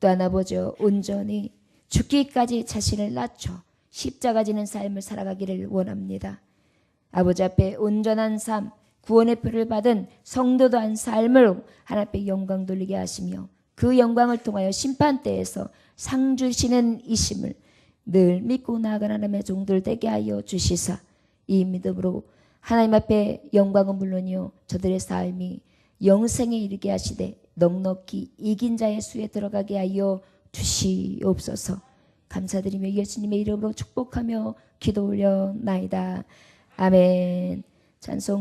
또한 아버지 온전히 죽기까지 자신을 낮춰 십자가 지는 삶을 살아가기를 원합니다. 아버지 앞에 온전한 삶, 구원의 표를 받은 성도도한 삶을 하나님 앞에 영광 돌리게 하시며 그 영광을 통하여 심판대에서 상 주시는 이심을 늘 믿고 나아가는 하나님의 종들 되게 하여 주시사 이 믿음으로 하나님 앞에 영광은 물론이요 저들의 삶이 영생에 이르게 하시되 넉넉히 이긴 자의 수에 들어가게 하여 주시옵소서. 감사드리며 예수님의 이름으로 축복하며 기도 올려나이다. 아멘. 찬송